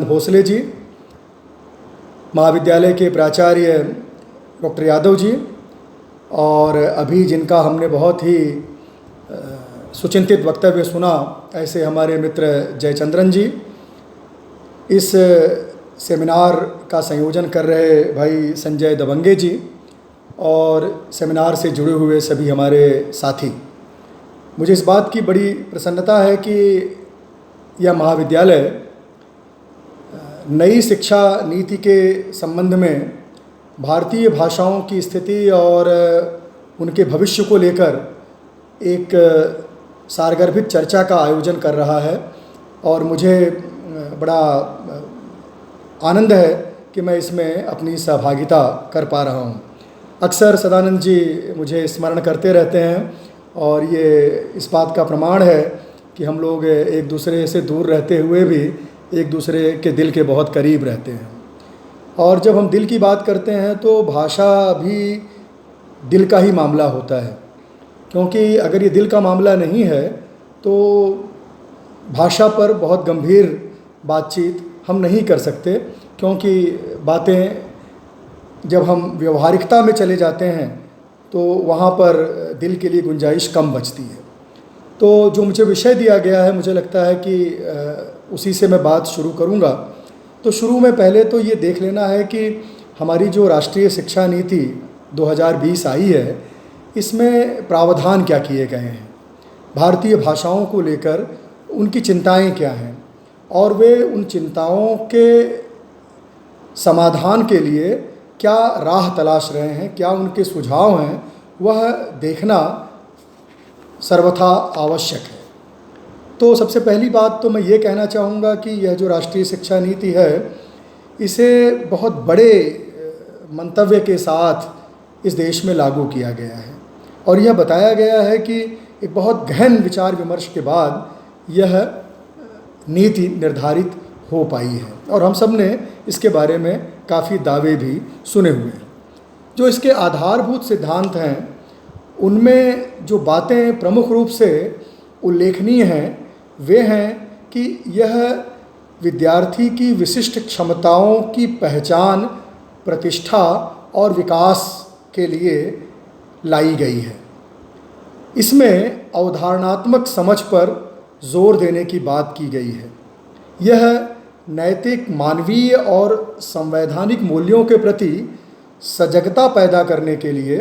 भोसले जी, महाविद्यालय के प्राचार्य डॉक्टर यादव जी, और अभी जिनका हमने बहुत ही सुचिंतित वक्तव्य सुना, ऐसे हमारे मित्र जयचंद्रन जी, इस सेमिनार का संयोजन कर रहे भाई संजय दबंगे जी, और सेमिनार से जुड़े हुए सभी हमारे साथी। मुझे इस बात की बड़ी प्रसन्नता है कि यह महाविद्यालय नई शिक्षा नीति के संबंध में भारतीय भाषाओं की स्थिति और उनके भविष्य को लेकर एक सारगर्भित चर्चा का आयोजन कर रहा है, और मुझे बड़ा आनंद है कि मैं इसमें अपनी सहभागिता कर पा रहा हूँ। अक्सर सदानंद जी मुझे स्मरण करते रहते हैं, और ये इस बात का प्रमाण है कि हम लोग एक दूसरे से दूर रहते हुए भी एक दूसरे के दिल के बहुत करीब रहते हैं। और जब हम दिल की बात करते हैं तो भाषा भी दिल का ही मामला होता है, क्योंकि अगर ये दिल का मामला नहीं है तो भाषा पर बहुत गंभीर बातचीत हम नहीं कर सकते, क्योंकि बातें जब हम व्यवहारिकता में चले जाते हैं तो वहाँ पर दिल के लिए गुंजाइश कम बचती है। तो जो मुझे विषय दिया गया है, मुझे लगता है कि उसी से मैं बात शुरू करूँगा। तो शुरू में पहले तो ये देख लेना है कि हमारी जो राष्ट्रीय शिक्षा नीति 2020 आई है, इसमें प्रावधान क्या किए गए हैं, भारतीय भाषाओं को लेकर उनकी चिंताएं क्या हैं, और वे उन चिंताओं के समाधान के लिए क्या राह तलाश रहे हैं, क्या उनके सुझाव हैं, वह देखना सर्वथा आवश्यक है। तो सबसे पहली बात तो मैं ये कहना चाहूँगा कि यह जो राष्ट्रीय शिक्षा नीति है, इसे बहुत बड़े मंतव्य के साथ इस देश में लागू किया गया है, और यह बताया गया है कि एक बहुत गहन विचार विमर्श के बाद यह नीति निर्धारित हो पाई है, और हम सब ने इसके बारे में काफ़ी दावे भी सुने हुए हैं। जो इसके आधारभूत सिद्धांत हैं, उनमें जो बातें प्रमुख रूप से उल्लेखनीय हैं वे हैं कि यह विद्यार्थी की विशिष्ट क्षमताओं की पहचान, प्रतिष्ठा और विकास के लिए लाई गई है। इसमें अवधारणात्मक समझ पर जोर देने की बात की गई है। यह नैतिक, मानवीय और संवैधानिक मूल्यों के प्रति सजगता पैदा करने के लिए,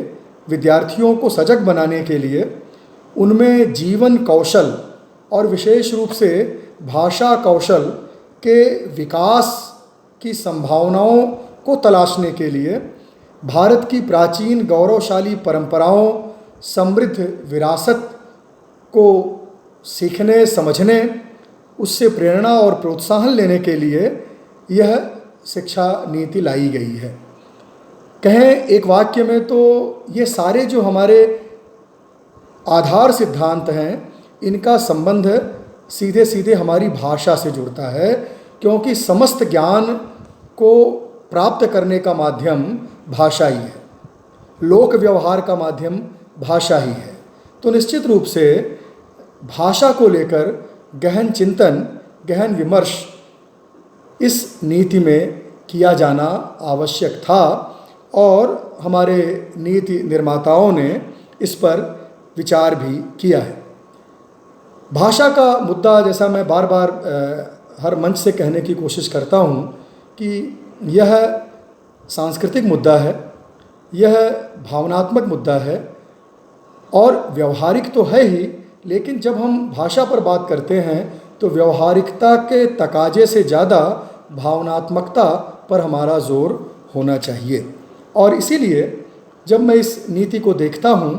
विद्यार्थियों को सजग बनाने के लिए उनमें जीवन कौशल और विशेष रूप से भाषा कौशल के विकास की संभावनाओं को तलाशने के लिए भारत की प्राचीन गौरवशाली परंपराओं, समृद्ध विरासत को सीखने, समझने, उससे प्रेरणा और प्रोत्साहन लेने के लिए यह शिक्षा नीति लाई गई है। कहें एक वाक्य में तो ये सारे जो हमारे आधार सिद्धांत हैं, इनका संबंध सीधे सीधे हमारी भाषा से जुड़ता है, क्योंकि समस्त ज्ञान को प्राप्त करने का माध्यम भाषा ही है, लोक व्यवहार का माध्यम भाषा ही है। तो निश्चित रूप से भाषा को लेकर गहन चिंतन, गहन विमर्श इस नीति में किया जाना आवश्यक था, और हमारे नीति निर्माताओं ने इस पर विचार भी किया है। भाषा का मुद्दा, जैसा मैं बार बार हर मंच से कहने की कोशिश करता हूँ कि यह सांस्कृतिक मुद्दा है, यह भावनात्मक मुद्दा है, और व्यवहारिक तो है ही, लेकिन जब हम भाषा पर बात करते हैं तो व्यवहारिकता के तकाजे से ज़्यादा भावनात्मकता पर हमारा जोर होना चाहिए। और इसीलिए जब मैं इस नीति को देखता हूँ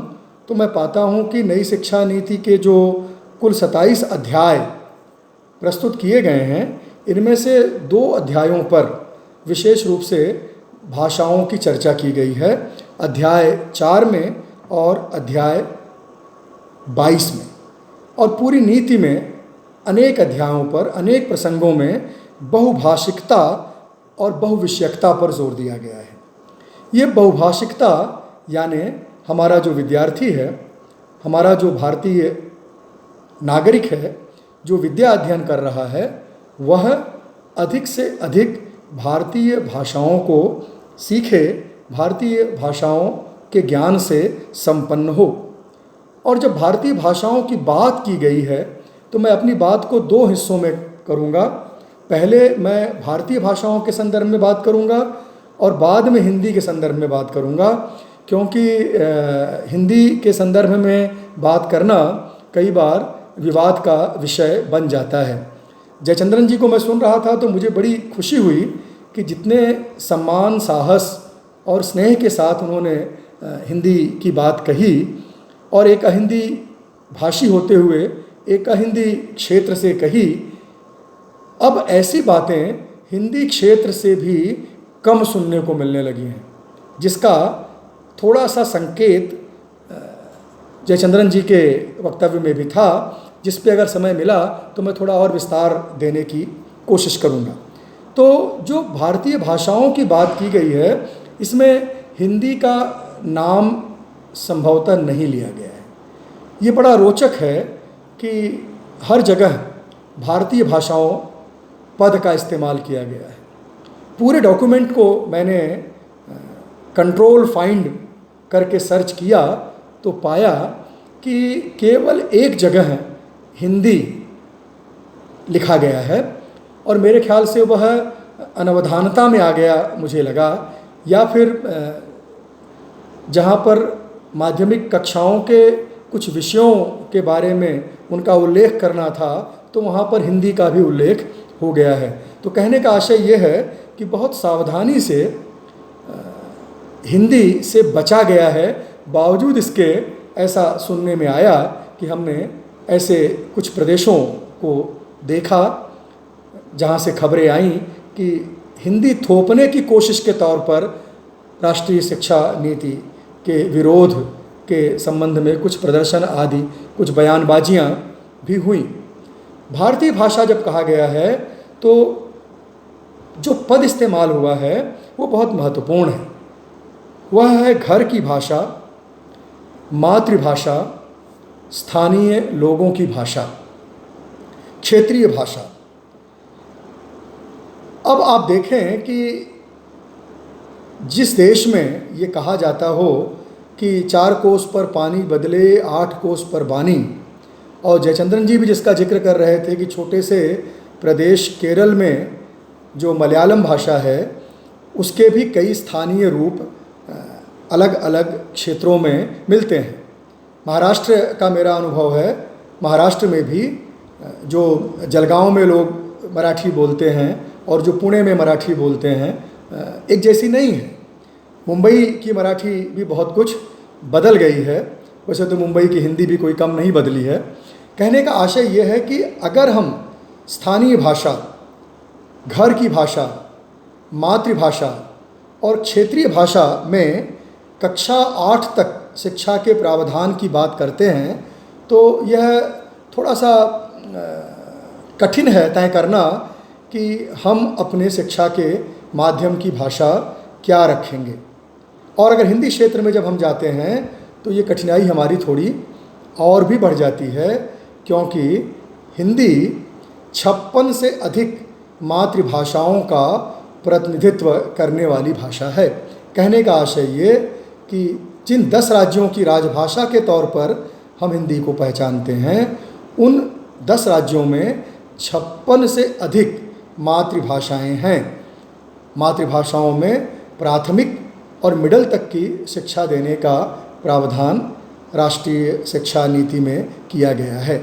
तो मैं पाता हूँ कि नई शिक्षा नीति के जो कुल 27 अध्याय प्रस्तुत किए गए हैं, इनमें से 2 अध्यायों पर विशेष रूप से भाषाओं की चर्चा की गई है, अध्याय 4 में और अध्याय 22 में। और पूरी नीति में अनेक अध्यायों पर, अनेक प्रसंगों में बहुभाषिकता और बहुविषयकता पर जोर दिया गया है। ये बहुभाषिकता यानी हमारा जो विद्यार्थी है, हमारा जो भारतीय नागरिक है, जो विद्या अध्ययन कर रहा है, वह अधिक से अधिक भारतीय भाषाओं को सीखे, भारतीय भाषाओं के ज्ञान से संपन्न हो। और जब भारतीय भाषाओं की बात की गई है तो मैं अपनी बात को दो हिस्सों में करूँगा। पहले मैं भारतीय भाषाओं के संदर्भ में बात करूँगा और बाद में हिंदी के संदर्भ में बात करूँगा, क्योंकि हिंदी के संदर्भ में बात करना कई बार विवाद का विषय बन जाता है। जयचंद्रन जी को मैं सुन रहा था तो मुझे बड़ी खुशी हुई कि जितने सम्मान, साहस और स्नेह के साथ उन्होंने हिंदी की बात कही, और एक अहिंदी भाषी होते हुए एक अहिंदी क्षेत्र से कही। अब ऐसी बातें हिंदी क्षेत्र से भी कम सुनने को मिलने लगी हैं, जिसका थोड़ा सा संकेत जयचंद्रन जी के वक्तव्य में भी था, जिस पे अगर समय मिला तो मैं थोड़ा और विस्तार देने की कोशिश करूँगा। तो जो भारतीय भाषाओं की बात की गई है, इसमें हिंदी का नाम संभवतः नहीं लिया गया है। ये बड़ा रोचक है कि हर जगह भारतीय भाषाओं पद का इस्तेमाल किया गया है। पूरे डॉक्यूमेंट को मैंने कंट्रोल फाइंड करके सर्च किया तो पाया कि केवल एक जगह हिंदी लिखा गया है, और मेरे ख्याल से वह अनवधानता में आ गया मुझे लगा, या फिर जहाँ पर माध्यमिक कक्षाओं के कुछ विषयों के बारे में उनका उल्लेख करना था तो वहाँ पर हिंदी का भी उल्लेख हो गया है। तो कहने का आशय ये है कि बहुत सावधानी से हिंदी से बचा गया है। बावजूद इसके ऐसा सुनने में आया कि हमने ऐसे कुछ प्रदेशों को देखा जहाँ से खबरें आईं कि हिंदी थोपने की कोशिश के तौर पर राष्ट्रीय शिक्षा नीति के विरोध के संबंध में कुछ प्रदर्शन आदि, कुछ बयानबाजियाँ भी हुई। भारतीय भाषा जब कहा गया है तो जो पद इस्तेमाल हुआ है वो बहुत महत्वपूर्ण है। वह है घर की भाषा, मातृभाषा, स्थानीय लोगों की भाषा, क्षेत्रीय भाषा। अब आप देखें कि जिस देश में ये कहा जाता हो कि 4 कोस पर पानी बदले 8 कोस पर बानी, और जयचंद्रन जी भी जिसका जिक्र कर रहे थे कि छोटे से प्रदेश केरल में जो मलयालम भाषा है उसके भी कई स्थानीय रूप अलग अलग क्षेत्रों में मिलते हैं। महाराष्ट्र का मेरा अनुभव है, महाराष्ट्र में भी जो जलगांव में लोग मराठी बोलते हैं और जो पुणे में मराठी बोलते हैं एक जैसी नहीं है। मुंबई की मराठी भी बहुत कुछ बदल गई है, वैसे तो मुंबई की हिंदी भी कोई कम नहीं बदली है। कहने का आशय यह है कि अगर हम स्थानीय भाषा, घर की भाषा, मातृभाषा और क्षेत्रीय भाषा में कक्षा 8 तक शिक्षा के प्रावधान की बात करते हैं तो यह थोड़ा सा कठिन है तय करना कि हम अपने शिक्षा के माध्यम की भाषा क्या रखेंगे। और अगर हिंदी क्षेत्र में जब हम जाते हैं तो ये कठिनाई हमारी थोड़ी और भी बढ़ जाती है, क्योंकि हिंदी 56 से अधिक मातृभाषाओं का प्रतिनिधित्व करने वाली भाषा है। कहने का आशय ये कि जिन 10 राज्यों की राजभाषा के तौर पर हम हिंदी को पहचानते हैं, उन 10 राज्यों में 56 से अधिक मातृभाषाएं हैं। मातृभाषाओं में प्राथमिक और मिडिल तक की शिक्षा देने का प्रावधान राष्ट्रीय शिक्षा नीति में किया गया है।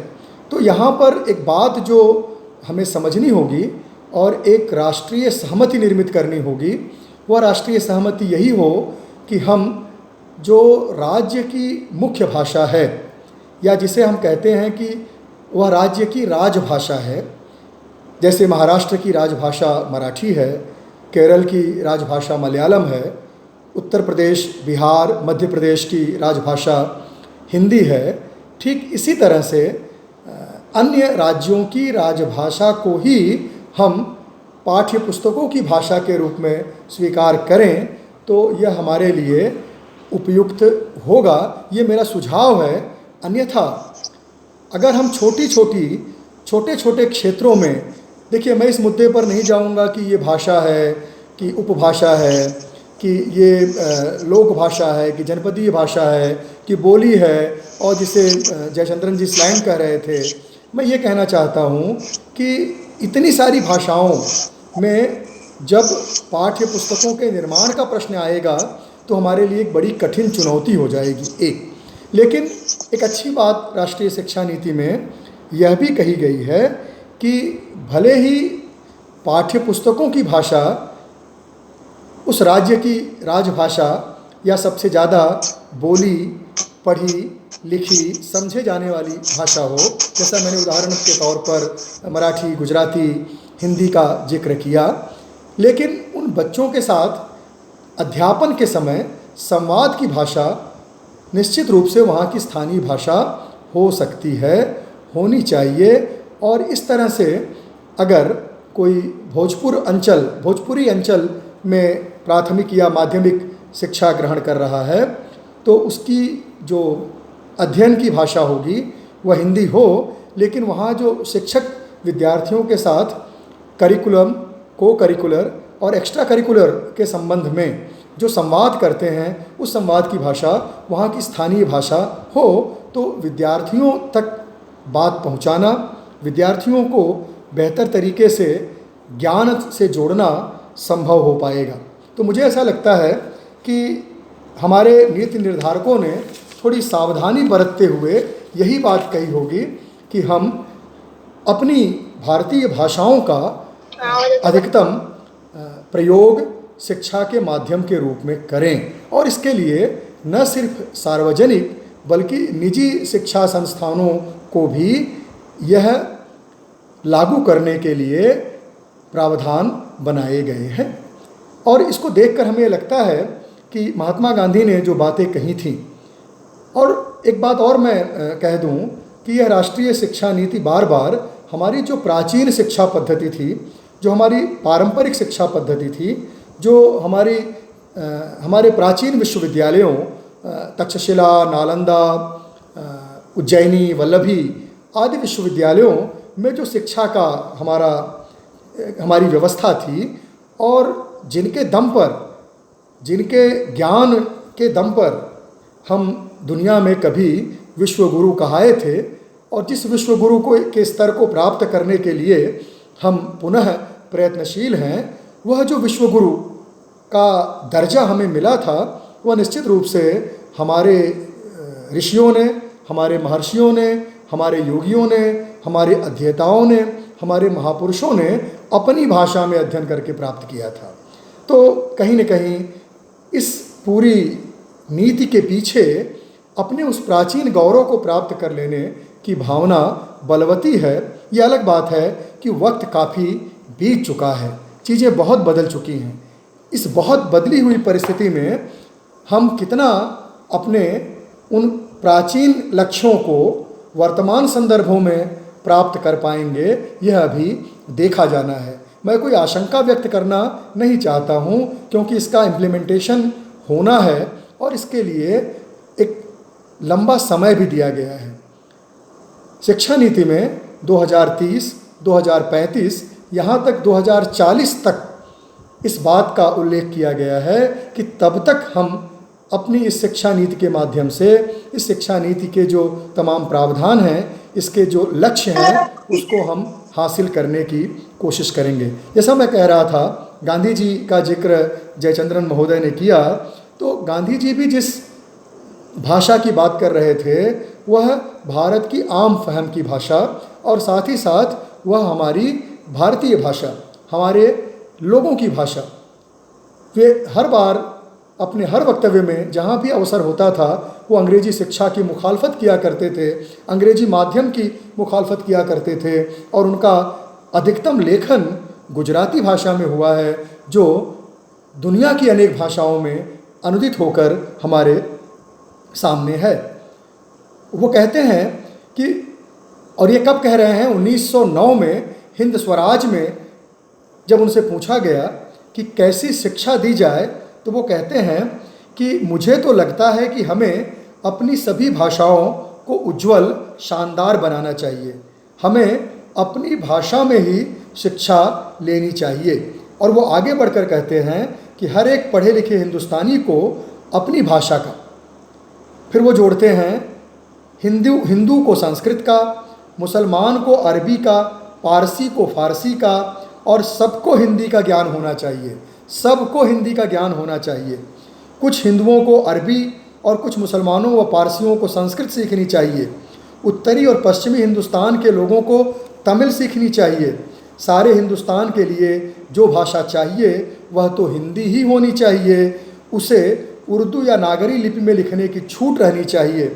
तो यहाँ पर एक बात जो हमें समझनी होगी और एक राष्ट्रीय सहमति निर्मित करनी होगी, वह राष्ट्रीय सहमति यही हो कि हम जो राज्य की मुख्य भाषा है, या जिसे हम कहते हैं कि वह राज्य की राजभाषा है, जैसे महाराष्ट्र की राजभाषा मराठी है, केरल की राजभाषा मलयालम है, उत्तर प्रदेश, बिहार, मध्य प्रदेश की राजभाषा हिंदी है, ठीक इसी तरह से अन्य राज्यों की राजभाषा को ही हम पाठ्य पुस्तकों की भाषा के रूप में स्वीकार करें तो यह हमारे लिए उपयुक्त होगा। ये मेरा सुझाव है। अन्यथा अगर हम छोटे छोटे क्षेत्रों में देखिए, मैं इस मुद्दे पर नहीं जाऊंगा कि ये भाषा है, कि उपभाषा है, कि ये लोक भाषा है, कि जनपदीय भाषा है, कि बोली है, और जिसे जयचंद्रन जी स्लैंग कह रहे थे। मैं ये कहना चाहता हूँ कि इतनी सारी भाषाओं में जब पाठ्य पुस्तकों के निर्माण का प्रश्न आएगा तो हमारे लिए एक बड़ी कठिन चुनौती हो जाएगी एक। लेकिन एक अच्छी बात राष्ट्रीय शिक्षा नीति में यह भी कही गई है कि भले ही पाठ्य पुस्तकों की भाषा उस राज्य की राजभाषा या सबसे ज़्यादा बोली, पढ़ी, लिखी, समझे जाने वाली भाषा हो, जैसा मैंने उदाहरण के तौर पर मराठी, गुजराती, हिंदी का जिक्र किया, लेकिन उन बच्चों के साथ अध्यापन के समय संवाद की भाषा निश्चित रूप से वहाँ की स्थानीय भाषा हो सकती है, होनी चाहिए। और इस तरह से अगर कोई भोजपुरी अंचल में प्राथमिक या माध्यमिक शिक्षा ग्रहण कर रहा है तो उसकी जो अध्ययन की भाषा होगी वह हिंदी हो, लेकिन वहाँ जो शिक्षक विद्यार्थियों के साथ करिकुलम, को करिकुलर और एक्स्ट्रा करिकुलर के संबंध में जो संवाद करते हैं उस संवाद की भाषा वहाँ की स्थानीय भाषा हो, तो विद्यार्थियों तक बात पहुँचाना, विद्यार्थियों को बेहतर तरीके से ज्ञान से जोड़ना संभव हो पाएगा। तो मुझे ऐसा लगता है कि हमारे नीति निर्धारकों ने थोड़ी सावधानी बरतते हुए यही बात कही होगी कि हम अपनी भारतीय भाषाओं का अधिकतम प्रयोग शिक्षा के माध्यम के रूप में करें, और इसके लिए न सिर्फ सार्वजनिक बल्कि निजी शिक्षा संस्थानों को भी यह लागू करने के लिए प्रावधान बनाए गए हैं। और इसको देखकर हमें लगता है कि महात्मा गांधी ने जो बातें कही थीं, और एक बात और मैं कह दूं कि यह राष्ट्रीय शिक्षा नीति बार बार हमारी जो प्राचीन शिक्षा पद्धति थी, जो हमारी पारंपरिक शिक्षा पद्धति थी, जो हमारे प्राचीन विश्वविद्यालयों तक्षशिला, नालंदा, उज्जैनी, वल्लभी आदि विश्वविद्यालयों में जो शिक्षा का हमारी व्यवस्था थी, और जिनके दम पर, जिनके ज्ञान के दम पर हम दुनिया में कभी विश्वगुरु कहाए थे, और जिस विश्वगुरु के स्तर को प्राप्त करने के लिए हम पुनः प्रयत्नशील हैं, वह जो विश्वगुरु का दर्जा हमें मिला था वह निश्चित रूप से हमारे ऋषियों ने, हमारे महर्षियों ने, हमारे योगियों ने, हमारे अध्येताओं ने, हमारे महापुरुषों ने अपनी भाषा में अध्ययन करके प्राप्त किया था। तो कहीं न कहीं इस पूरी नीति के पीछे अपने उस प्राचीन गौरव को प्राप्त कर लेने की भावना बलवती है। ये अलग बात है कि वक्त काफ़ी बीत चुका है, चीज़ें बहुत बदल चुकी हैं। इस बहुत बदली हुई परिस्थिति में हम कितना अपने उन प्राचीन लक्ष्यों को वर्तमान संदर्भों में प्राप्त कर पाएंगे, यह अभी देखा जाना है। मैं कोई आशंका व्यक्त करना नहीं चाहता हूँ, क्योंकि इसका इम्प्लीमेंटेशन होना है और इसके लिए एक लंबा समय भी दिया गया है। शिक्षा नीति में 2030, 2035, यहाँ तक 2040 तक इस बात का उल्लेख किया गया है कि तब तक हम अपनी इस शिक्षा नीति के माध्यम से, इस शिक्षा नीति के जो तमाम प्रावधान हैं, इसके जो लक्ष्य हैं, उसको हम हासिल करने की कोशिश करेंगे। जैसा मैं कह रहा था, गांधी जी का जिक्र जयचंद्रन महोदय ने किया, तो गांधी जी भी जिस भाषा की बात कर रहे थे वह भारत की आम फहम की भाषा, और साथ ही साथ वह हमारी भारतीय भाषा, हमारे लोगों की भाषा। वे हर बार अपने हर वक्तव्य में जहाँ भी अवसर होता था वो अंग्रेजी शिक्षा की मुखालफत किया करते थे, अंग्रेजी माध्यम की मुखालफत किया करते थे, और उनका अधिकतम लेखन गुजराती भाषा में हुआ है, जो दुनिया की अनेक भाषाओं में अनुदित होकर हमारे सामने है। वो कहते हैं कि, और ये कब कह रहे हैं, 1909 में हिंद स्वराज में जब उनसे पूछा गया कि कैसी शिक्षा दी जाए, तो वो कहते हैं कि मुझे तो लगता है कि हमें अपनी सभी भाषाओं को उज्ज्वल, शानदार बनाना चाहिए। हमें अपनी भाषा में ही शिक्षा लेनी चाहिए। और वो आगे बढ़कर कहते हैं कि हर एक पढ़े लिखे हिंदुस्तानी को अपनी भाषा का, फिर वो जोड़ते हैं हिंदू को संस्कृत का, मुसलमान को अरबी का, पारसी को फारसी का, और सबको हिंदी का ज्ञान होना चाहिए, सबको हिंदी का ज्ञान होना चाहिए। कुछ हिंदुओं को अरबी और कुछ मुसलमानों व पारसियों को संस्कृत सीखनी चाहिए। उत्तरी और पश्चिमी हिंदुस्तान के लोगों को तमिल सीखनी चाहिए। सारे हिंदुस्तान के लिए जो भाषा चाहिए वह तो हिंदी ही होनी चाहिए। उसे उर्दू या नागरी लिपि में लिखने की छूट रहनी चाहिए।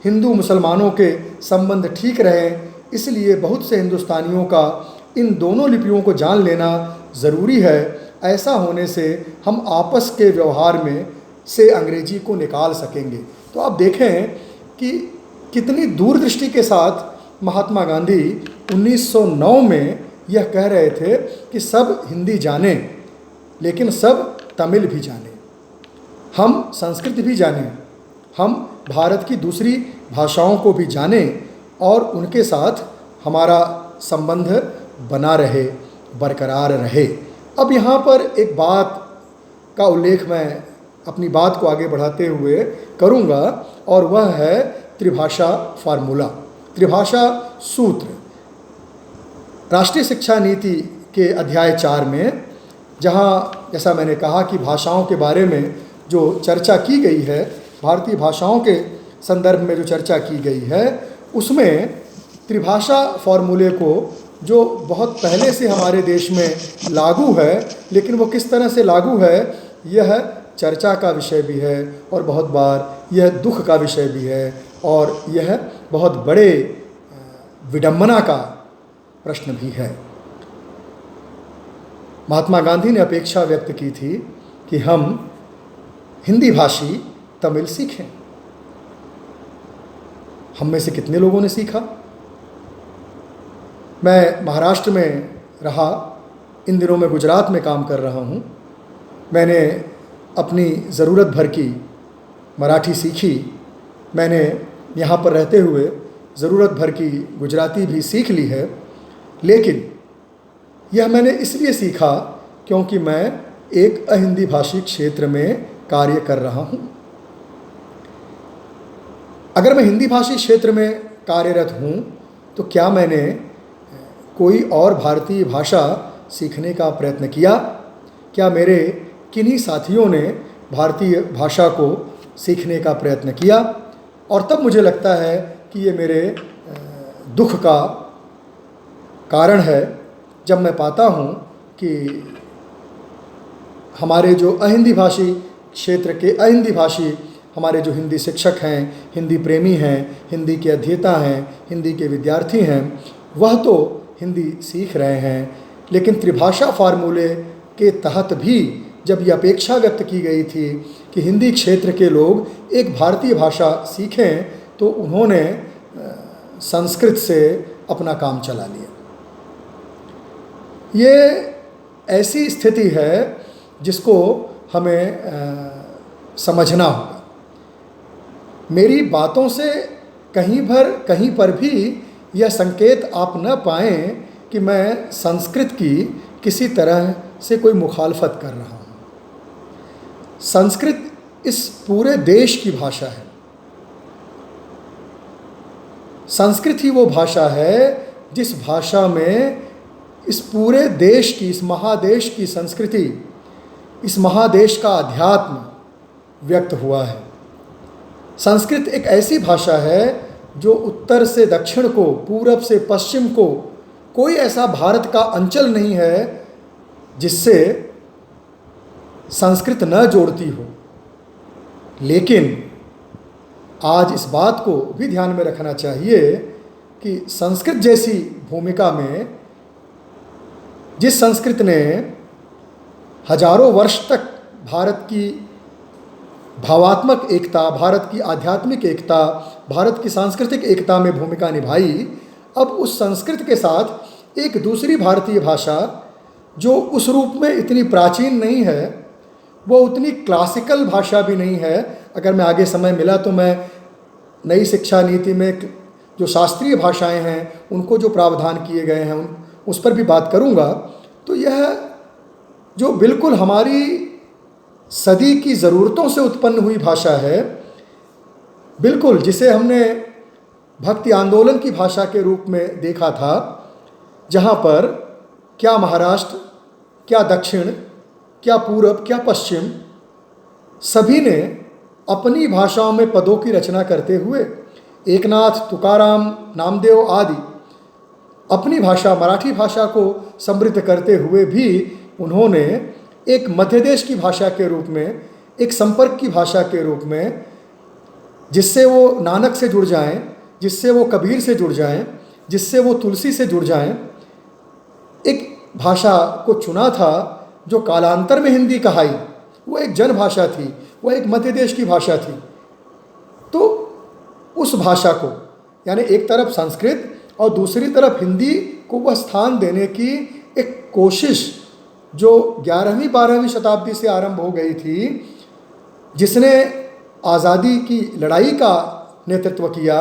हिंदू मुसलमानों के संबंध ठीक रहें, इसलिए बहुत से हिंदुस्तानियों का इन दोनों लिपियों को जान लेना ज़रूरी है। ऐसा होने से हम आपस के व्यवहार में से अंग्रेजी को निकाल सकेंगे। तो आप देखें कि कितनी दूरदृष्टि के साथ महात्मा गांधी 1909 में यह कह रहे थे कि सब हिंदी जानें, लेकिन सब तमिल भी जानें, हम संस्कृत भी जानें, हम भारत की दूसरी भाषाओं को भी जानें और उनके साथ हमारा संबंध बना रहे, बरकरार रहे। अब यहाँ पर एक बात का उल्लेख मैं अपनी बात को आगे बढ़ाते हुए करूँगा, और वह है त्रिभाषा फार्मूला, त्रिभाषा सूत्र। राष्ट्रीय शिक्षा नीति के अध्याय 4 में, जहाँ जैसा मैंने कहा कि भाषाओं के बारे में जो चर्चा की गई है, भारतीय भाषाओं के संदर्भ में जो चर्चा की गई है, उसमें त्रिभाषा फार्मूले को, जो बहुत पहले से हमारे देश में लागू है, लेकिन वो किस तरह से लागू है यह चर्चा का विषय भी है, और बहुत बार यह दुख का विषय भी है, और यह बहुत बड़े विडंबना का प्रश्न भी है। महात्मा गांधी ने अपेक्षा व्यक्त की थी कि हम हिंदी भाषी तमिल सीखें। हम में से कितने लोगों ने सीखा? मैं महाराष्ट्र में रहा, इन दिनों में गुजरात में काम कर रहा हूँ। मैंने अपनी ज़रूरत भर की मराठी सीखी, मैंने यहाँ पर रहते हुए ज़रूरत भर की गुजराती भी सीख ली है, लेकिन यह मैंने इसलिए सीखा क्योंकि मैं एक अहिंदी भाषी क्षेत्र में कार्य कर रहा हूँ। अगर मैं हिंदी भाषी क्षेत्र में कार्यरत हूँ तो क्या मैंने कोई और भारतीय भाषा सीखने का प्रयत्न किया? क्या मेरे किन्हीं साथियों ने भारतीय भाषा को सीखने का प्रयत्न किया? और तब मुझे लगता है कि ये मेरे दुख का कारण है जब मैं पाता हूँ कि हमारे जो अहिंदी भाषी क्षेत्र के अहिंदी भाषी, हमारे जो हिंदी शिक्षक हैं, हिंदी प्रेमी हैं, हिंदी के अध्येता हैं, हिंदी के विद्यार्थी हैं, वह तो हिंदी सीख रहे हैं, लेकिन त्रिभाषा फार्मूले के तहत भी जब ये अपेक्षा व्यक्त की गई थी कि हिंदी क्षेत्र के लोग एक भारतीय भाषा सीखें, तो उन्होंने संस्कृत से अपना काम चला लिया। ये ऐसी स्थिति है जिसको हमें समझना होगा। मेरी बातों से कहीं पर भी यह संकेत आप न पाएं कि मैं संस्कृत की किसी तरह से कोई मुखालफत कर रहा हूँ। संस्कृत इस पूरे देश की भाषा है। संस्कृत ही वो भाषा है जिस भाषा में इस पूरे देश की, इस महादेश की संस्कृति, इस महादेश का अध्यात्म व्यक्त हुआ है। संस्कृत एक ऐसी भाषा है जो उत्तर से दक्षिण को, पूरब से पश्चिम को, कोई ऐसा भारत का अंचल नहीं है जिससे संस्कृत न जोड़ती हो। लेकिन आज इस बात को भी ध्यान में रखना चाहिए कि संस्कृत जैसी भूमिका में, जिस संस्कृत ने हजारों वर्ष तक भारत की भावात्मक एकता, भारत की आध्यात्मिक एकता, भारत की सांस्कृतिक एकता में भूमिका निभाई, अब उस संस्कृत के साथ एक दूसरी भारतीय भाषा जो उस रूप में इतनी प्राचीन नहीं है, वो उतनी क्लासिकल भाषा भी नहीं है। अगर मैं आगे समय मिला तो मैं नई शिक्षा नीति में जो शास्त्रीय भाषाएं हैं उनको जो प्रावधान किए गए हैं उस पर भी बात करूँगा। तो यह जो बिल्कुल हमारी सदी की ज़रूरतों से उत्पन्न हुई भाषा है, बिल्कुल जिसे हमने भक्ति आंदोलन की भाषा के रूप में देखा था, जहाँ पर क्या महाराष्ट्र, क्या दक्षिण, क्या पूरब, क्या पश्चिम, सभी ने अपनी भाषाओं में पदों की रचना करते हुए, एकनाथ, तुकाराम, नामदेव आदि अपनी भाषा मराठी भाषा को समृद्ध करते हुए भी उन्होंने एक मध्य देश की भाषा के रूप में, एक संपर्क की भाषा के रूप में, जिससे वो नानक से जुड़ जाएं, जिससे वो कबीर से जुड़ जाएं, जिससे वो तुलसी से जुड़ जाएं, एक भाषा को चुना था जो कालांतर में हिंदी कहाई। वो एक जन भाषा थी, वो एक मध्य देश की भाषा थी। तो उस भाषा को, यानी एक तरफ संस्कृत और दूसरी तरफ हिंदी को वह स्थान देने की एक कोशिश जो 11वीं 12वीं शताब्दी से आरंभ हो गई थी, जिसने आज़ादी की लड़ाई का नेतृत्व किया,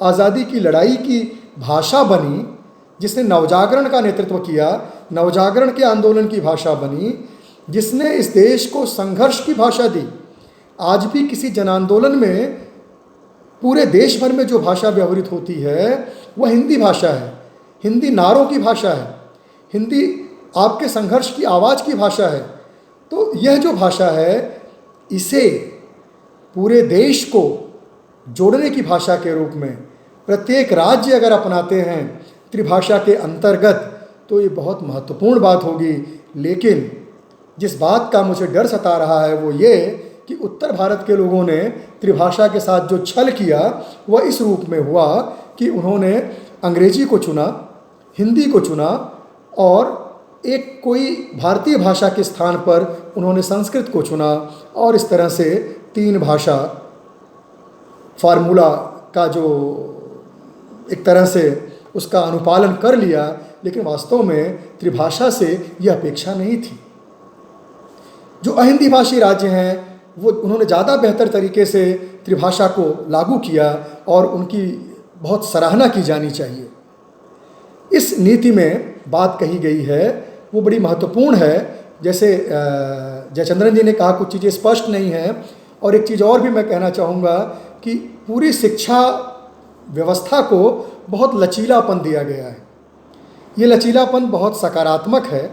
आज़ादी की लड़ाई की भाषा बनी, जिसने नवजागरण का नेतृत्व किया, नवजागरण के आंदोलन की भाषा बनी, जिसने इस देश को संघर्ष की भाषा दी। आज भी किसी जन आंदोलन में पूरे देश भर में जो भाषा व्यवहृत होती है वह हिंदी भाषा है। हिंदी नारों की भाषा है, हिंदी आपके संघर्ष की आवाज़ की भाषा है। तो यह जो भाषा है, इसे पूरे देश को जोड़ने की भाषा के रूप में प्रत्येक राज्य अगर अपनाते हैं त्रिभाषा के अंतर्गत, तो ये बहुत महत्वपूर्ण बात होगी। लेकिन जिस बात का मुझे डर सता रहा है वो ये कि उत्तर भारत के लोगों ने त्रिभाषा के साथ जो छल किया वह इस रूप में हुआ कि उन्होंने अंग्रेजी को चुना, हिंदी को चुना, और एक कोई भारतीय भाषा के स्थान पर उन्होंने संस्कृत को चुना, और इस तरह से 3 भाषा फार्मूला का जो एक तरह से उसका अनुपालन कर लिया। लेकिन वास्तव में त्रिभाषा से यह अपेक्षा नहीं थी। जो अहिंदी भाषी राज्य हैं वो उन्होंने ज़्यादा बेहतर तरीके से त्रिभाषा को लागू किया और उनकी बहुत सराहना की जानी चाहिए। इस नीति में बात कही गई है वो बड़ी महत्वपूर्ण है। जैसे जयचंद्रन जी ने कहा कुछ चीज़ें स्पष्ट नहीं हैं, और एक चीज़ और भी मैं कहना चाहूँगा कि पूरी शिक्षा व्यवस्था को बहुत लचीलापन दिया गया है। ये लचीलापन बहुत सकारात्मक है,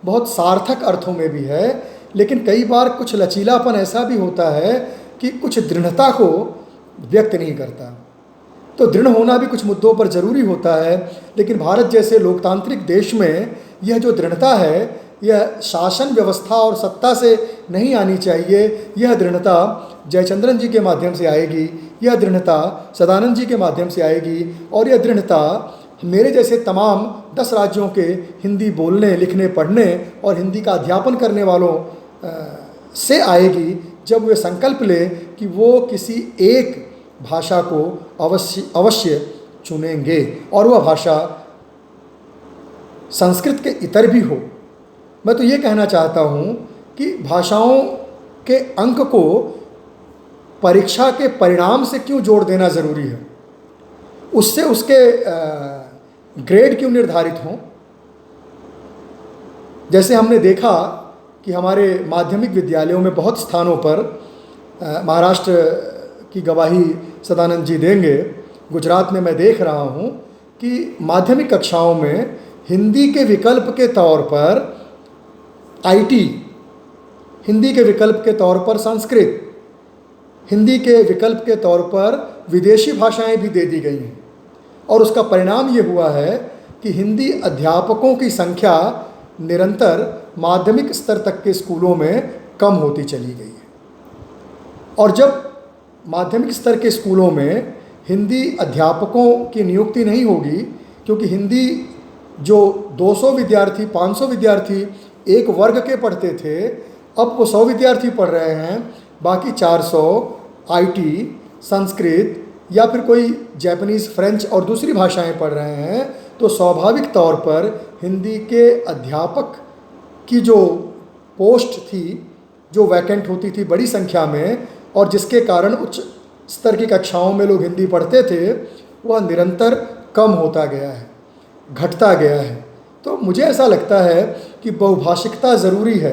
बहुत सार्थक अर्थों में भी है, लेकिन कई बार कुछ लचीलापन ऐसा भी होता है कि कुछ दृढ़ता को व्यक्त नहीं करता। तो दृढ़ होना भी कुछ मुद्दों पर ज़रूरी होता है, लेकिन भारत जैसे लोकतांत्रिक देश में यह जो दृढ़ता है, यह शासन व्यवस्था और सत्ता से नहीं आनी चाहिए। यह दृढ़ता जयचंद्रन जी के माध्यम से आएगी, यह दृढ़ता सदानंद जी के माध्यम से आएगी, और यह दृढ़ता मेरे जैसे तमाम 10 राज्यों के हिंदी बोलने, लिखने, पढ़ने और हिंदी का अध्यापन करने वालों से आएगी, जब वे संकल्प ले कि वो किसी एक भाषा को अवश्य चुनेंगे, और वह भाषा संस्कृत के इतर भी हो। मैं तो ये कहना चाहता हूँ कि भाषाओं के अंक को परीक्षा के परिणाम से क्यों जोड़ देना ज़रूरी है, उससे उसके ग्रेड क्यों निर्धारित हों। जैसे हमने देखा कि हमारे माध्यमिक विद्यालयों में बहुत स्थानों पर महाराष्ट्र की गवाही सदानंद जी देंगे, गुजरात में मैं देख रहा हूँ कि माध्यमिक कक्षाओं में हिंदी के विकल्प के तौर पर आईटी, हिंदी के विकल्प के तौर पर संस्कृत, हिंदी के विकल्प के तौर पर विदेशी भाषाएं भी दे दी गई हैं, और उसका परिणाम ये हुआ है कि हिंदी अध्यापकों की संख्या निरंतर माध्यमिक स्तर तक के स्कूलों में कम होती चली गई है। और जब माध्यमिक स्तर के स्कूलों में हिंदी अध्यापकों की नियुक्ति नहीं होगी, क्योंकि हिंदी जो 200 विद्यार्थी, 500 विद्यार्थी एक वर्ग के पढ़ते थे, अब वो 100 विद्यार्थी पढ़ रहे हैं, बाकी 400 आईटी, संस्कृत या फिर कोई जापानीज़, फ्रेंच और दूसरी भाषाएं पढ़ रहे हैं, तो स्वाभाविक तौर पर हिंदी के अध्यापक की जो पोस्ट थी, जो वैकेंट होती थी बड़ी संख्या में, और जिसके कारण उच्च स्तर की कक्षाओं में लोग हिंदी पढ़ते थे, वह निरंतर कम होता गया है, घटता गया है। तो मुझे ऐसा लगता है कि बहुभाषिकता ज़रूरी है,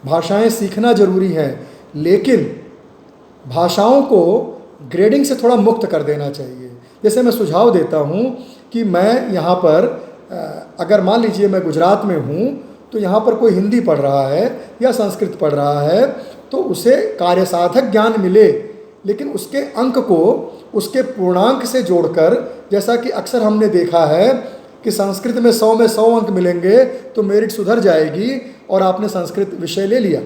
भाषाएं सीखना ज़रूरी है, लेकिन भाषाओं को ग्रेडिंग से थोड़ा मुक्त कर देना चाहिए। जैसे मैं सुझाव देता हूँ कि मैं यहाँ पर अगर मान लीजिए मैं गुजरात में हूँ, तो यहाँ पर कोई हिंदी पढ़ रहा है या संस्कृत पढ़ रहा है, तो उसे कार्यसाधक ज्ञान मिले, लेकिन उसके अंक को उसके पूर्णांक से जोड़कर, जैसा कि अक्सर हमने देखा है कि संस्कृत में 100 में 100 अंक मिलेंगे तो मेरिट सुधर जाएगी और आपने संस्कृत विषय ले लिया,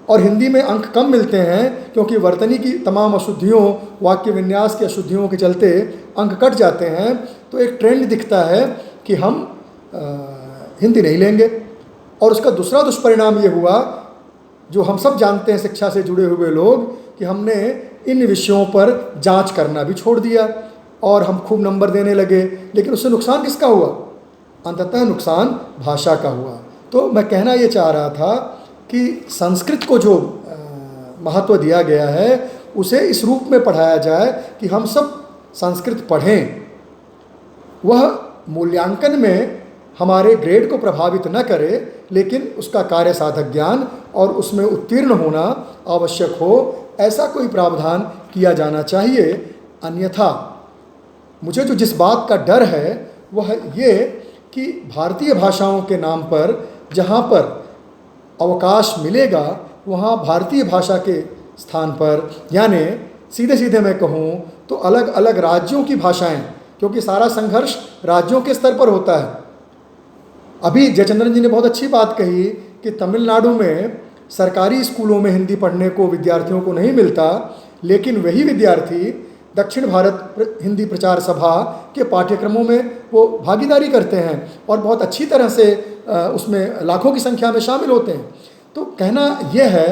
और हिंदी में अंक कम मिलते हैं क्योंकि वर्तनी की तमाम अशुद्धियों, वाक्य विन्यास की अशुद्धियों के चलते अंक कट जाते हैं। तो एक ट्रेंड दिखता है कि हम हिंदी नहीं लेंगे, और उसका दूसरा दुष्परिणाम ये हुआ, जो हम सब जानते हैं शिक्षा से जुड़े हुए लोग, कि हमने इन विषयों पर जांच करना भी छोड़ दिया और हम खूब नंबर देने लगे, लेकिन उससे नुकसान किसका हुआ? अंततः नुकसान भाषा का हुआ। तो मैं कहना ये चाह रहा था कि संस्कृत को जो महत्व दिया गया है उसे इस रूप में पढ़ाया जाए कि हम सब संस्कृत पढ़ें, वह मूल्यांकन में हमारे ग्रेड को प्रभावित न करे, लेकिन उसका कार्य साधक ज्ञान और उसमें उत्तीर्ण होना आवश्यक हो, ऐसा कोई प्रावधान किया जाना चाहिए। अन्यथा मुझे जो जिस बात का डर है वह ये कि भारतीय भाषाओं के नाम पर जहाँ पर अवकाश मिलेगा वहाँ भारतीय भाषा के स्थान पर, यानी सीधे सीधे मैं कहूँ तो अलग अलग राज्यों की भाषाएं, क्योंकि सारा संघर्ष राज्यों के स्तर पर होता है। अभी जयचंद्रन जी ने बहुत अच्छी बात कही कि तमिलनाडु में सरकारी स्कूलों में हिंदी पढ़ने को विद्यार्थियों को नहीं मिलता, लेकिन वही विद्यार्थी दक्षिण भारत हिंदी प्रचार सभा के पाठ्यक्रमों में वो भागीदारी करते हैं और बहुत अच्छी तरह से उसमें लाखों की संख्या में शामिल होते हैं। तो कहना यह है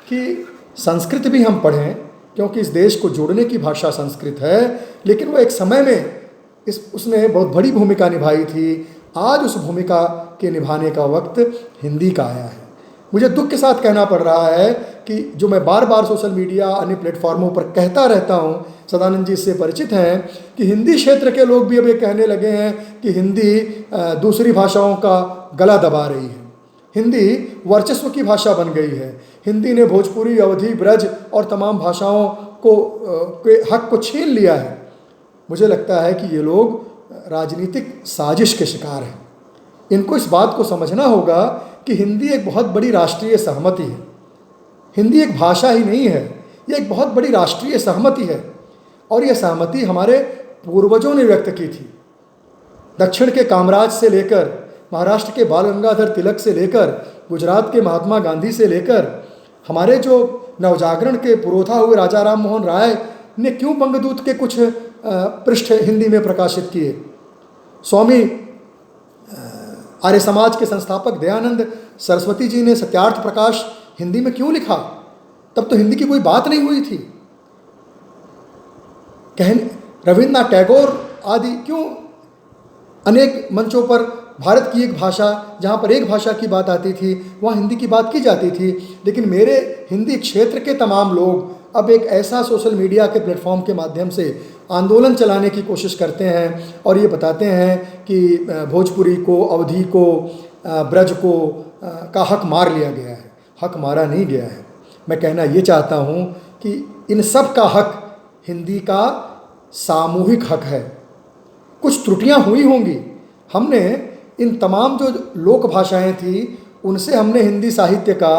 कि संस्कृत भी हम पढ़ें, क्योंकि इस देश को जोड़ने की भाषा संस्कृत है, लेकिन वो एक समय में उसने बहुत बड़ी भूमिका निभाई थी। आज उस भूमिका के निभाने का वक्त हिंदी का आया है। मुझे दुख के साथ कहना पड़ रहा है कि जो मैं बार बार सोशल मीडिया अन्य प्लेटफॉर्मों पर कहता रहता हूँ, सदानंद जी इससे परिचित हैं, कि हिंदी क्षेत्र के लोग भी अब ये कहने लगे हैं कि हिंदी दूसरी भाषाओं का गला दबा रही है, हिंदी वर्चस्व की भाषा बन गई है, हिंदी ने भोजपुरी, अवधी, ब्रज और तमाम भाषाओं को के हक को छीन लिया है। मुझे लगता है कि ये लोग राजनीतिक साजिश के शिकार हैं। इनको इस बात को समझना होगा कि हिंदी एक बहुत बड़ी राष्ट्रीय सहमति है। हिंदी एक भाषा ही नहीं है, ये एक बहुत बड़ी राष्ट्रीय सहमति है, और यह सहमति हमारे पूर्वजों ने व्यक्त की थी। दक्षिण के कामराज से लेकर, महाराष्ट्र के बाल गंगाधर तिलक से लेकर, गुजरात के महात्मा गांधी से लेकर, हमारे जो नवजागरण के पुरोधा हुए राजा राम मोहन राय ने क्यों बंगदूत के कुछ पृष्ठ हिंदी में प्रकाशित किए? स्वामी आर्य समाज के संस्थापक दयानंद सरस्वती जी ने सत्यार्थ प्रकाश हिंदी में क्यों लिखा? तब तो हिंदी की कोई बात नहीं हुई थी। रविन्द्रनाथ टैगोर आदि क्यों अनेक मंचों पर भारत की एक भाषा, जहाँ पर एक भाषा की बात आती थी वहाँ हिंदी की बात की जाती थी। लेकिन मेरे हिंदी क्षेत्र के तमाम लोग अब एक ऐसा सोशल मीडिया के प्लेटफॉर्म के माध्यम से आंदोलन चलाने की कोशिश करते हैं और ये बताते हैं कि भोजपुरी को, अवधी को, ब्रज को का हक मार लिया गया है। हक मारा नहीं गया है। मैं कहना ये चाहता हूँ कि इन सब का हक हिंदी का सामूहिक हक है। कुछ त्रुटियां हुई होंगी, हमने इन तमाम जो लोक भाषाएं थी उनसे हमने हिंदी साहित्य का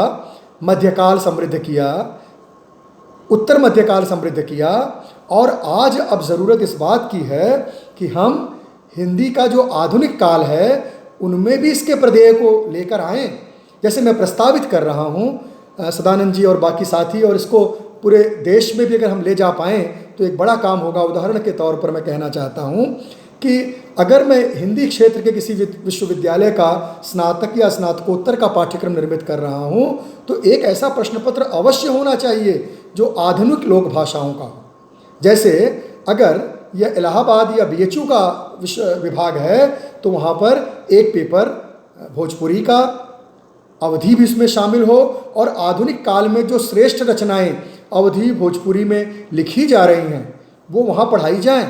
मध्यकाल समृद्ध किया, उत्तर मध्यकाल समृद्ध किया, और आज अब ज़रूरत इस बात की है कि हम हिंदी का जो आधुनिक काल है उनमें भी इसके प्रदेय को लेकर आएँ। जैसे मैं प्रस्तावित कर रहा हूँ सदानंद जी और बाकी साथी, और इसको पूरे देश में भी अगर हम ले जा पाएँ तो एक बड़ा काम होगा। उदाहरण के तौर पर मैं कहना चाहता हूँ कि अगर मैं हिंदी क्षेत्र के किसी विश्वविद्यालय का स्नातक या स्नातकोत्तर का पाठ्यक्रम निर्मित कर रहा हूँ तो एक ऐसा प्रश्न पत्र अवश्य होना चाहिए जो आधुनिक लोक भाषाओं का हो। जैसे अगर यह इलाहाबाद या बीएचयू का विभाग है तो वहाँ पर एक पेपर भोजपुरी का, अवधी भी इसमें शामिल हो, और आधुनिक काल में जो श्रेष्ठ रचनाएं अवधी भोजपुरी में लिखी जा रही हैं वो वहाँ पढ़ाई जाएं।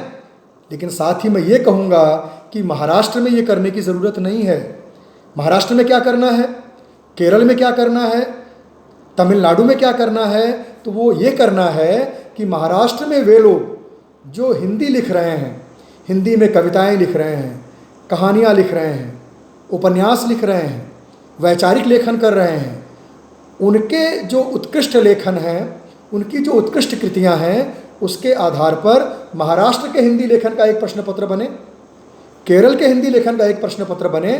लेकिन साथ ही मैं ये कहूँगा कि महाराष्ट्र में ये करने की ज़रूरत नहीं है। महाराष्ट्र में क्या करना है, केरल में क्या करना है, तमिलनाडु में क्या करना है, तो वो ये करना है कि महाराष्ट्र में वे लोग जो हिंदी लिख रहे हैं, हिंदी में कविताएं लिख रहे हैं, कहानियाँ लिख रहे हैं, उपन्यास लिख रहे हैं, वैचारिक लेखन कर रहे हैं, उनके जो उत्कृष्ट लेखन हैं, उनकी जो उत्कृष्ट कृतियाँ हैं, उसके आधार पर महाराष्ट्र के हिंदी लेखन का एक प्रश्न पत्र बने, केरल के हिंदी लेखन का एक प्रश्न पत्र बने,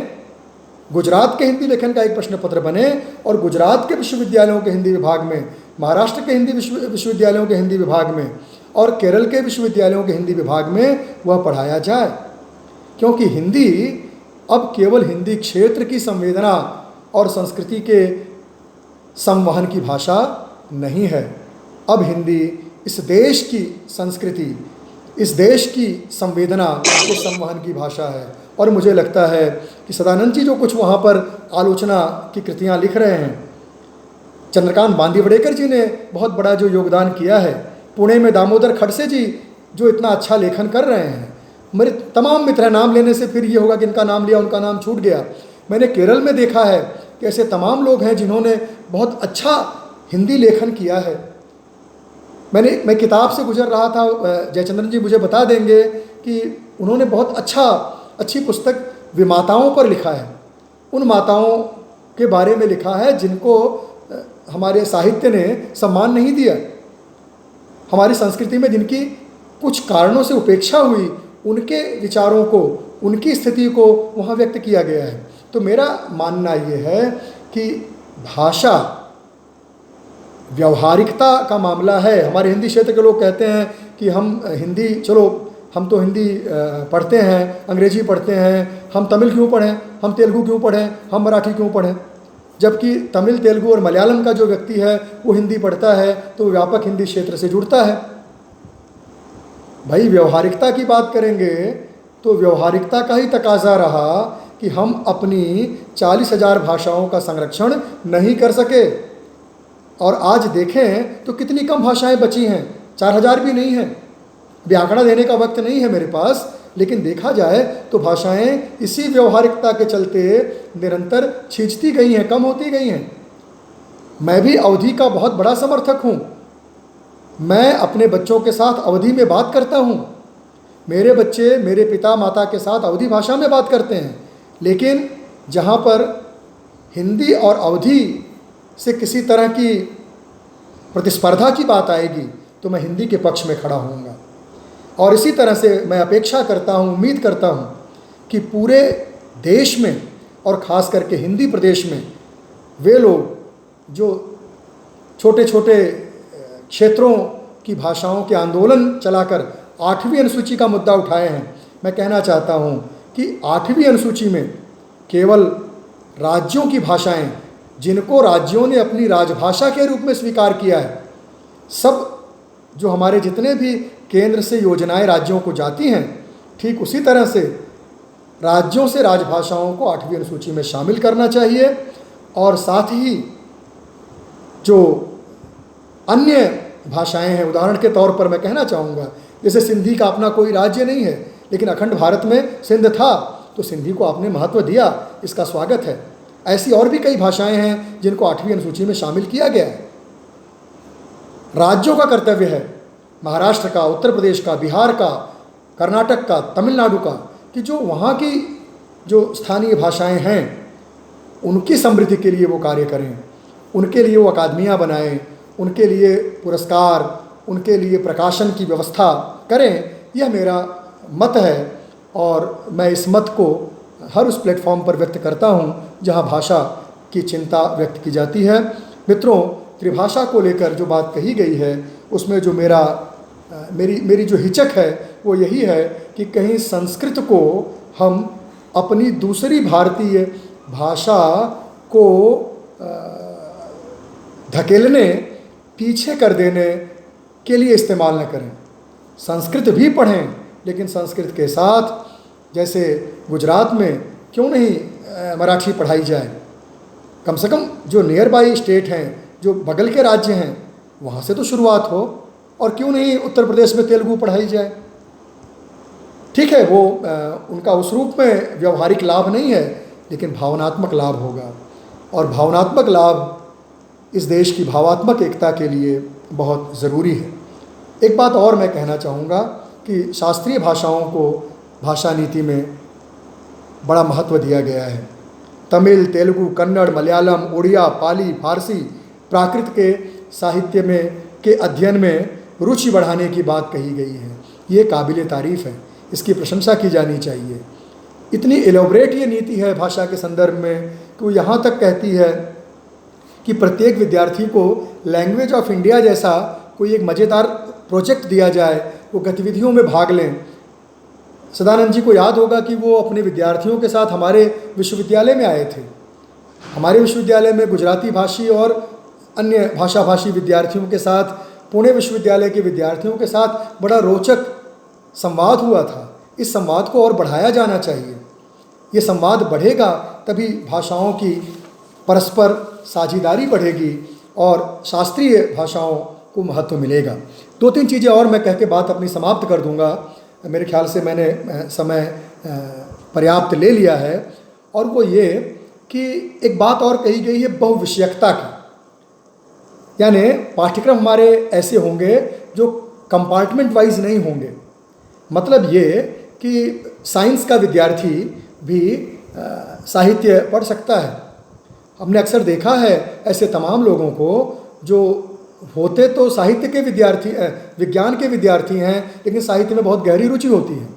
गुजरात के हिंदी लेखन का एक प्रश्न पत्र बने, और गुजरात के विश्वविद्यालयों के हिंदी विभाग में, महाराष्ट्र के हिंदी विश्वविद्यालयों के हिंदी विभाग में और केरल के विश्वविद्यालयों के हिंदी विभाग में वह पढ़ाया जाए। क्योंकि हिंदी अब केवल हिंदी क्षेत्र की संवेदना और संस्कृति के संवहन की भाषा नहीं है। अब हिंदी इस देश की संस्कृति, इस देश की संवेदना के संवहन की भाषा है। और मुझे लगता है कि सदानंद जी जो कुछ वहाँ पर आलोचना की कृतियाँ लिख रहे हैं, चंद्रकांत बांदीवड़ेकर जी ने बहुत बड़ा जो योगदान किया है, पुणे में दामोदर खड़से जी जो इतना अच्छा लेखन कर रहे हैं, मेरे तमाम मित्र हैं, नाम लेने से फिर ये होगा कि इनका नाम लिया उनका नाम छूट गया। मैंने केरल में देखा है कि ऐसे तमाम लोग हैं जिन्होंने बहुत अच्छा हिंदी लेखन किया है। मैं किताब से गुजर रहा था, जयचंद्रन जी मुझे बता देंगे कि उन्होंने बहुत अच्छी पुस्तक विमाताओं पर लिखा है, उन माताओं के बारे में लिखा है जिनको हमारे साहित्य ने सम्मान नहीं दिया, हमारी संस्कृति में जिनकी कुछ कारणों से उपेक्षा हुई, उनके विचारों को, उनकी स्थिति को वहाँ व्यक्त किया गया है। तो मेरा मानना ये है कि भाषा व्यवहारिकता का मामला है। हमारे हिंदी क्षेत्र के लोग कहते हैं कि हम हिंदी, चलो हम तो हिंदी पढ़ते हैं, अंग्रेजी पढ़ते हैं, हम तमिल क्यों पढ़ें, हम तेलुगु क्यों पढ़ें, हम मराठी क्यों पढ़ें। जबकि तमिल, तेलुगु और मलयालम का जो व्यक्ति है वो हिंदी पढ़ता है तो वो व्यापक हिंदी क्षेत्र से जुड़ता है। भाई व्यवहारिकता की बात करेंगे तो व्यवहारिकता का ही तकाजा रहा कि हम अपनी 40,000 भाषाओं का संरक्षण नहीं कर सके। और आज देखें तो कितनी कम भाषाएं बची हैं, 4,000 भी नहीं हैं। अभी आंकड़ा देने का वक्त नहीं है मेरे पास, लेकिन देखा जाए तो भाषाएं इसी व्यवहारिकता के चलते निरंतर छिंचती गई हैं, कम होती गई हैं। मैं भी अवधि का बहुत बड़ा समर्थक हूँ। मैं अपने बच्चों के साथ अवधि में बात करता हूँ, मेरे बच्चे मेरे पिता माता के साथ अवधि भाषा में बात करते हैं। लेकिन जहाँ पर हिंदी और अवधि से किसी तरह की प्रतिस्पर्धा की बात आएगी तो मैं हिंदी के पक्ष में खड़ा होऊंगा। और इसी तरह से मैं अपेक्षा करता हूँ, उम्मीद करता हूँ कि पूरे देश में और ख़ास करके हिंदी प्रदेश में वे लोग जो छोटे छोटे क्षेत्रों की भाषाओं के आंदोलन चलाकर 8वीं अनुसूची का मुद्दा उठाए हैं, मैं कहना चाहता हूँ कि 8वीं अनुसूची में केवल राज्यों की भाषाएं, जिनको राज्यों ने अपनी राजभाषा के रूप में स्वीकार किया है, सब जो हमारे जितने भी केंद्र से योजनाएं राज्यों को जाती हैं, ठीक उसी तरह से राज्यों से राजभाषाओं को 8वीं अनुसूची में शामिल करना चाहिए। और साथ ही जो अन्य भाषाएं हैं, उदाहरण के तौर पर मैं कहना चाहूँगा, जैसे सिंधी का अपना कोई राज्य नहीं है, लेकिन अखंड भारत में सिंध था तो सिंधी को आपने महत्व दिया, इसका स्वागत है। ऐसी और भी कई भाषाएं हैं जिनको 8वीं अनुसूची में शामिल किया गया है। राज्यों का कर्तव्य है, महाराष्ट्र का, उत्तर प्रदेश का, बिहार का, कर्नाटक का, तमिलनाडु का, कि जो वहाँ की जो स्थानीय भाषाएं हैं उनकी समृद्धि के लिए वो कार्य करें, उनके लिए वो अकादमियाँ बनाएं, उनके लिए पुरस्कार, उनके लिए प्रकाशन की व्यवस्था करें। यह मेरा मत है और मैं इस मत को हर उस प्लेटफॉर्म पर व्यक्त करता हूँ जहाँ भाषा की चिंता व्यक्त की जाती है। मित्रों, त्रिभाषा को लेकर जो बात कही गई है उसमें जो मेरी जो हिचक है वो यही है कि कहीं संस्कृत को हम अपनी दूसरी भारतीय भाषा को धकेलने, पीछे कर देने के लिए इस्तेमाल न करें। संस्कृत भी पढ़ें, लेकिन संस्कृत के साथ जैसे गुजरात में क्यों नहीं मराठी पढ़ाई जाए। कम से कम जो नियर बाई स्टेट हैं, जो बगल के राज्य हैं, वहाँ से तो शुरुआत हो। और क्यों नहीं उत्तर प्रदेश में तेलुगु पढ़ाई जाए। ठीक है, वो उनका उस रूप में व्यवहारिक लाभ नहीं है, लेकिन भावनात्मक लाभ होगा, और भावनात्मक लाभ इस देश की भावात्मक एकता के लिए बहुत ज़रूरी है। एक बात और मैं कहना चाहूँगा कि शास्त्रीय भाषाओं को भाषा नीति में बड़ा महत्व दिया गया है। तमिल, तेलुगु, कन्नड़, मलयालम, उड़िया, पाली, फारसी, प्राकृत के साहित्य में के अध्ययन में रुचि बढ़ाने की बात कही गई है। ये काबिल तारीफ़ है, इसकी प्रशंसा की जानी चाहिए। इतनी एलोब्रेट ये नीति है भाषा के संदर्भ में कि वो यहाँ तक कहती है कि प्रत्येक विद्यार्थी को लैंग्वेज ऑफ इंडिया जैसा कोई एक मज़ेदार प्रोजेक्ट दिया जाए, वो गतिविधियों में भाग लें। सदानंद जी को याद होगा कि वो अपने विद्यार्थियों के साथ हमारे विश्वविद्यालय में आए थे। हमारे विश्वविद्यालय में गुजराती भाषी और अन्य भाषाभाषी विद्यार्थियों के साथ, पुणे विश्वविद्यालय के विद्यार्थियों के साथ बड़ा रोचक संवाद हुआ था। इस संवाद को और बढ़ाया जाना चाहिए। ये संवाद बढ़ेगा तभी भाषाओं की परस्पर साझेदारी बढ़ेगी और शास्त्रीय भाषाओं को महत्व मिलेगा। 2-3 चीज़ें और मैं कह के बात अपनी समाप्त कर दूंगा। मेरे ख्याल से मैंने समय पर्याप्त ले लिया है, और वो ये कि एक बात और कही गई है बहुविषयकता की, यानी पाठ्यक्रम हमारे ऐसे होंगे जो कंपार्टमेंट वाइज नहीं होंगे। मतलब ये कि साइंस का विद्यार्थी भी साहित्य पढ़ सकता है। हमने अक्सर देखा है ऐसे तमाम लोगों को जो होते तो साहित्य के विद्यार्थी, विज्ञान के विद्यार्थी हैं, लेकिन साहित्य में बहुत गहरी रुचि होती है।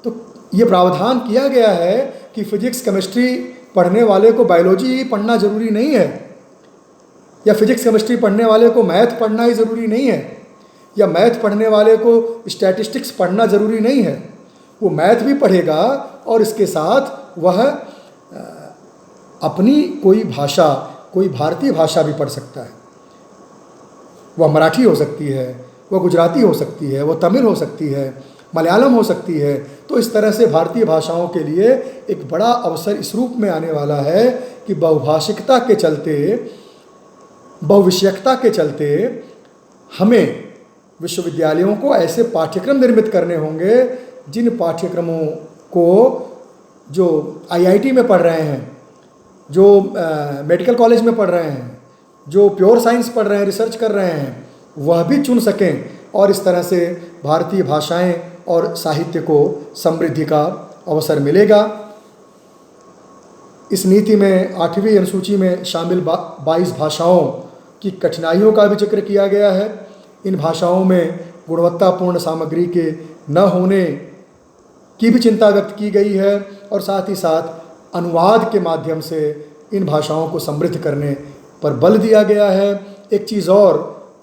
तो ये प्रावधान किया गया है कि फिजिक्स केमिस्ट्री पढ़ने वाले को बायोलॉजी पढ़ना ज़रूरी नहीं है, या फिजिक्स केमिस्ट्री पढ़ने वाले को मैथ पढ़ना ही ज़रूरी नहीं है, या मैथ पढ़ने वाले को स्टैटिस्टिक्स पढ़ना ज़रूरी नहीं है। वो मैथ भी पढ़ेगा और इसके साथ वह अपनी कोई भाषा, कोई भारतीय भाषा भी पढ़ सकता है। वह मराठी हो सकती है, वह गुजराती हो सकती है, वह तमिल हो सकती है, मलयालम हो सकती है। तो इस तरह से भारतीय भाषाओं के लिए एक बड़ा अवसर इस रूप में आने वाला है कि बहुभाषिकता के चलते, बहुविषयकता के चलते हमें विश्वविद्यालयों को ऐसे पाठ्यक्रम निर्मित करने होंगे जिन पाठ्यक्रमों को जो आईआईटी में पढ़ रहे हैं, जो मेडिकल कॉलेज में पढ़ रहे हैं, जो प्योर साइंस पढ़ रहे हैं, रिसर्च कर रहे हैं, वह भी चुन सकें, और इस तरह से भारतीय भाषाएं और साहित्य को समृद्धि का अवसर मिलेगा। इस नीति में 8वीं अनुसूची में शामिल 22 भाषाओं की कठिनाइयों का भी जिक्र किया गया है। इन भाषाओं में गुणवत्तापूर्ण सामग्री के न होने की भी चिंता व्यक्त की गई है, और साथ ही साथ अनुवाद के माध्यम से इन भाषाओं को समृद्ध करने पर बल दिया गया है। एक चीज़ और,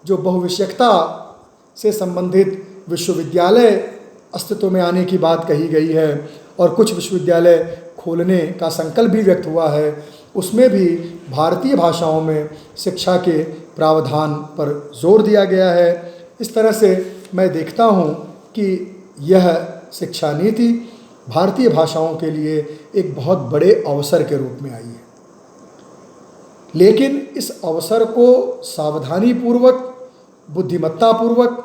जो बहुविषयकता से संबंधित विश्वविद्यालय अस्तित्व में आने की बात कही गई है और कुछ विश्वविद्यालय खोलने का संकल्प भी व्यक्त हुआ है, उसमें भी भारतीय भाषाओं में शिक्षा के प्रावधान पर जोर दिया गया है। इस तरह से मैं देखता हूँ कि यह शिक्षा नीति भारतीय भाषाओं के लिए एक बहुत बड़े अवसर के रूप में आई है, लेकिन इस अवसर को सावधानीपूर्वक, बुद्धिमत्तापूर्वक,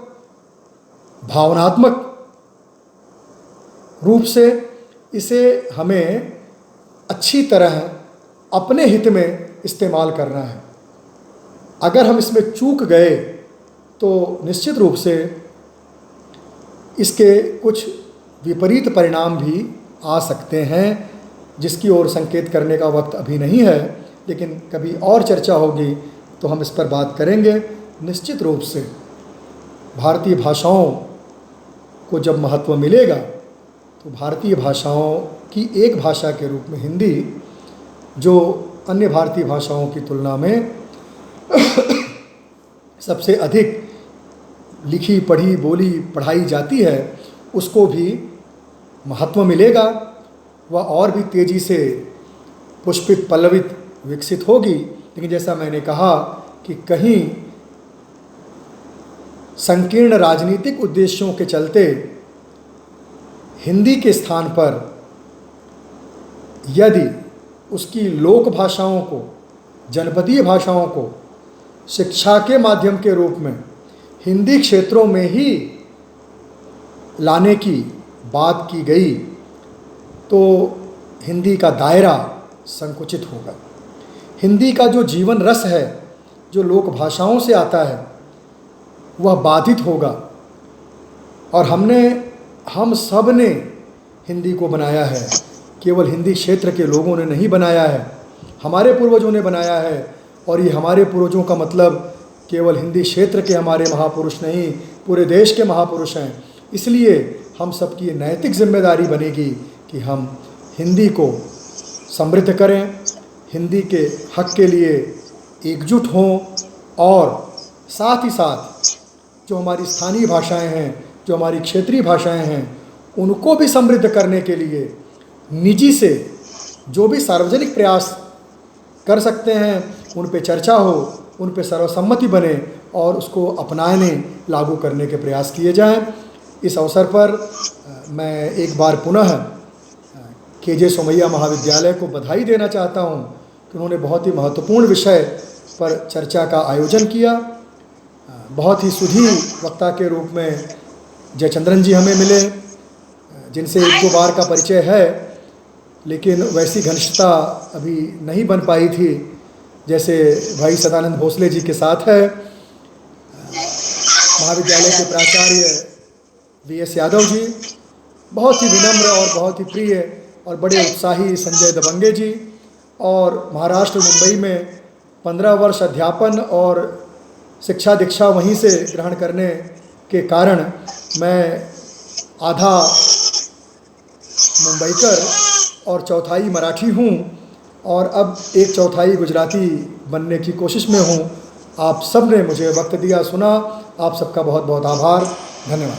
भावनात्मक रूप से इसे हमें अच्छी तरह अपने हित में इस्तेमाल करना है। अगर हम इसमें चूक गए तो निश्चित रूप से इसके कुछ विपरीत परिणाम भी आ सकते हैं, जिसकी ओर संकेत करने का वक्त अभी नहीं है, लेकिन कभी और चर्चा होगी तो हम इस पर बात करेंगे। निश्चित रूप से भारतीय भाषाओं को जब महत्व मिलेगा तो भारतीय भाषाओं की एक भाषा के रूप में हिंदी, जो अन्य भारतीय भाषाओं की तुलना में सबसे अधिक लिखी, पढ़ी, बोली, पढ़ाई जाती है, उसको भी महत्व मिलेगा। वह और भी तेज़ी से पुष्पित, पल्लवित, विकसित होगी। लेकिन जैसा मैंने कहा कि कहीं संकीर्ण राजनीतिक उद्देश्यों के चलते हिंदी के स्थान पर यदि उसकी लोक भाषाओं को, जनपदीय भाषाओं को शिक्षा के माध्यम के रूप में हिंदी क्षेत्रों में ही लाने की बात की गई तो हिंदी का दायरा संकुचित होगा। हिंदी का जो जीवन रस है, जो लोक भाषाओं से आता है, वह बाधित होगा। और हम सब ने हिंदी को बनाया है, केवल हिंदी क्षेत्र के लोगों ने नहीं बनाया है, हमारे पूर्वजों ने बनाया है। और ये हमारे पूर्वजों का मतलब केवल हिंदी क्षेत्र के हमारे महापुरुष नहीं, पूरे देश के महापुरुष हैं। इसलिए हम सबकी ये नैतिक जिम्मेदारी बनेगी कि हम हिंदी को समृद्ध करें, हिंदी के हक के लिए एकजुट हों, और साथ ही साथ जो हमारी स्थानीय भाषाएं हैं, जो हमारी क्षेत्रीय भाषाएं हैं, उनको भी समृद्ध करने के लिए निजी से जो भी सार्वजनिक प्रयास कर सकते हैं, उन पे चर्चा हो, उन पे सर्वसम्मति बने और उसको अपनाने, लागू करने के प्रयास किए जाएं। इस अवसर पर मैं एक बार पुनः के.जे. सोमैया महाविद्यालय को बधाई देना चाहता हूं कि उन्होंने बहुत ही महत्वपूर्ण विषय पर चर्चा का आयोजन किया। बहुत ही सुधीर वक्ता के रूप में जयचंद्रन जी हमें मिले, जिनसे एक दो बार का परिचय है, लेकिन वैसी घनिष्ठता अभी नहीं बन पाई थी जैसे भाई सदानंद भोसले जी के साथ है। महाविद्यालय के प्राचार्य V.S. यादव जी, बहुत ही विनम्र और बहुत ही प्रिय और बड़े उत्साही संजय दबंगे जी, और महाराष्ट्र मुंबई में 15 वर्ष अध्यापन और शिक्षा दीक्षा वहीं से ग्रहण करने के कारण मैं आधा मुंबईकर और चौथाई मराठी हूँ, और अब एक चौथाई गुजराती बनने की कोशिश में हूँ। आप सब ने मुझे वक्त दिया, सुना, आप सबका बहुत बहुत आभार, धन्यवाद।